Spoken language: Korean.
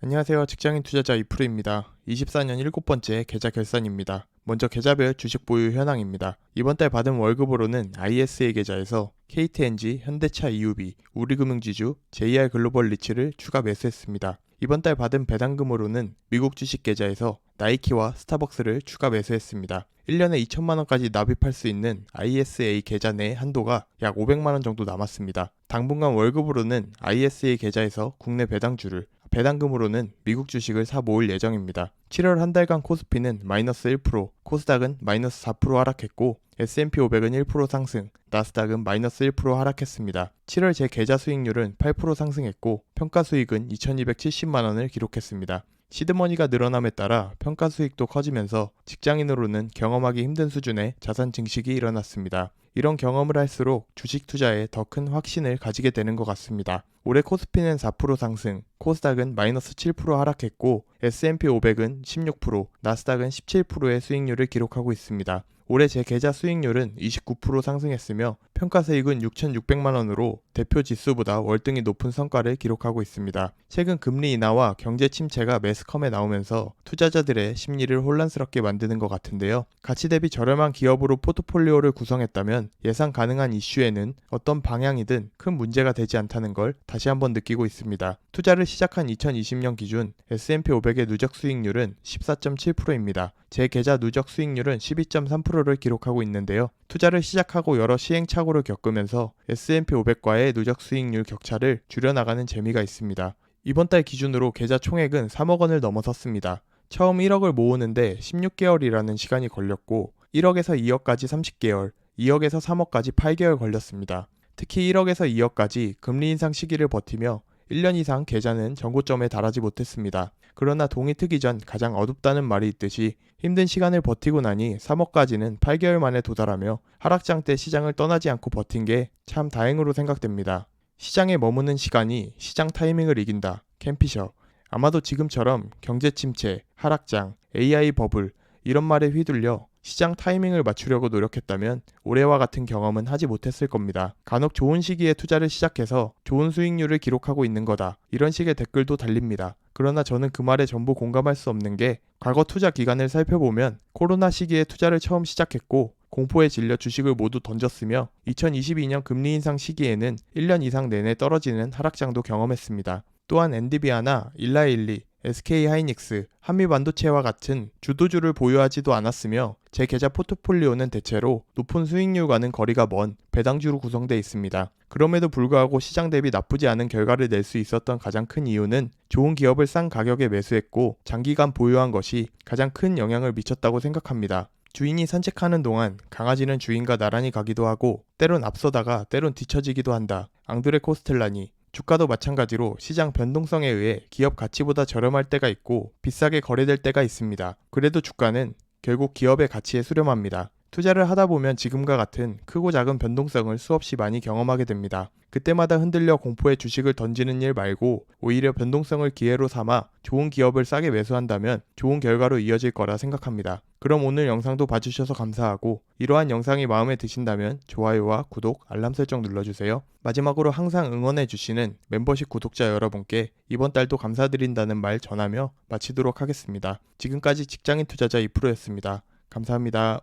안녕하세요. 직장인 투자자 이프로입니다. 24년 7번째 계좌 결산입니다. 먼저 계좌별 주식 보유 현황입니다. 이번 달 받은 월급으로는 ISA 계좌에서 KTNG, 현대차 EUB, 우리금융지주, JR글로벌 리츠를 추가 매수했습니다. 이번 달 받은 배당금으로는 미국 주식 계좌에서 나이키와 스타벅스를 추가 매수했습니다. 1년에 2천만원까지 납입할 수 있는 ISA 계좌 내 한도가 약 500만원 정도 남았습니다. 당분간 월급으로는 ISA 계좌에서 국내 배당주를, 배당금으로는 미국 주식을 사 모을 예정입니다. 7월 한 달간 코스피는 마이너스 1%, 코스닥은 마이너스 4% 하락했고 S&P 500은 1% 상승, 나스닥은 마이너스 1% 하락했습니다. 7월 제 계좌 수익률은 8% 상승했고 평가 수익은 2,270만원을 기록했습니다. 시드머니가 늘어남에 따라 평가 수익도 커지면서 직장인으로는 경험하기 힘든 수준의 자산 증식이 일어났습니다. 이런 경험을 할수록 주식 투자에 더 큰 확신을 가지게 되는 것 같습니다. 올해 코스피는 4% 상승, 코스닥은 마이너스 7% 하락했고 S&P 500은 16%, 나스닥은 17%의 수익률을 기록하고 있습니다. 올해 제 계좌 수익률은 29% 상승했으며 평가수익은 6,600만원으로 대표 지수보다 월등히 높은 성과를 기록하고 있습니다. 최근 금리 인하와 경제 침체가 매스컴에 나오면서 투자자들의 심리를 혼란스럽게 만드는 것 같은데요. 가치 대비 저렴한 기업으로 포트폴리오를 구성했다면 예상 가능한 이슈에는 어떤 방향이든 큰 문제가 되지 않다는 걸 다시 한번 느끼고 있습니다. 투자를 시작한 2020년 기준 S&P 500의 누적 수익률은 14.7%입니다. 제 계좌 누적 수익률은 12.3%를 기록하고 있는데요. 투자를 시작하고 여러 시행착오를 겪으면서 S&P 500과의 누적 수익률 격차를 줄여나가는 재미가 있습니다. 이번 달 기준으로 계좌 총액은 3억 원을 넘어섰습니다. 처음 1억을 모으는데 16개월이라는 시간이 걸렸고 1억에서 2억까지 30개월, 2억에서 3억까지 8개월 걸렸습니다. 특히 1억에서 2억까지 금리 인상 시기를 버티며 1년 이상 계좌는 정고점에 달하지 못했습니다. 그러나 동이 트기 전 가장 어둡다는 말이 있듯이 힘든 시간을 버티고 나니 3억까지는 8개월 만에 도달하며 하락장 때 시장을 떠나지 않고 버틴 게 참 다행으로 생각됩니다. 시장에 머무는 시간이 시장 타이밍을 이긴다. 캠피셔. 아마도 지금처럼 경제 침체, 하락장, AI 버블 이런 말에 휘둘려 시장 타이밍을 맞추려고 노력했다면 올해와 같은 경험은 하지 못했을 겁니다. 간혹 좋은 시기에 투자를 시작해서 좋은 수익률을 기록하고 있는 거다. 이런 식의 댓글도 달립니다. 그러나 저는 그 말에 전부 공감할 수 없는 게 과거 투자 기간을 살펴보면 코로나 시기에 투자를 처음 시작했고 공포에 질려 주식을 모두 던졌으며 2022년 금리 인상 시기에는 1년 이상 내내 떨어지는 하락장도 경험했습니다. 또한 엔비디아나 일라일리, SK하이닉스, 한미반도체와 같은 주도주를 보유하지도 않았으며 제 계좌 포트폴리오는 대체로 높은 수익률과는 거리가 먼 배당주로 구성되어 있습니다. 그럼에도 불구하고 시장 대비 나쁘지 않은 결과를 낼 수 있었던 가장 큰 이유는 좋은 기업을 싼 가격에 매수했고 장기간 보유한 것이 가장 큰 영향을 미쳤다고 생각합니다. 주인이 산책하는 동안 강아지는 주인과 나란히 가기도 하고 때론 앞서다가 때론 뒤처지기도 한다. 앙드레 코스텔라니. 주가도 마찬가지로 시장 변동성에 의해 기업 가치보다 저렴할 때가 있고 비싸게 거래될 때가 있습니다. 그래도 주가는 결국 기업의 가치에 수렴합니다. 투자를 하다 보면 지금과 같은 크고 작은 변동성을 수없이 많이 경험하게 됩니다. 그때마다 흔들려 공포에 주식을 던지는 일 말고 오히려 변동성을 기회로 삼아 좋은 기업을 싸게 매수한다면 좋은 결과로 이어질 거라 생각합니다. 그럼 오늘 영상도 봐주셔서 감사하고 이러한 영상이 마음에 드신다면 좋아요와 구독, 알람 설정 눌러주세요. 마지막으로 항상 응원해주시는 멤버십 구독자 여러분께 이번 달도 감사드린다는 말 전하며 마치도록 하겠습니다. 지금까지 직장인 투자자 이프로였습니다. 감사합니다.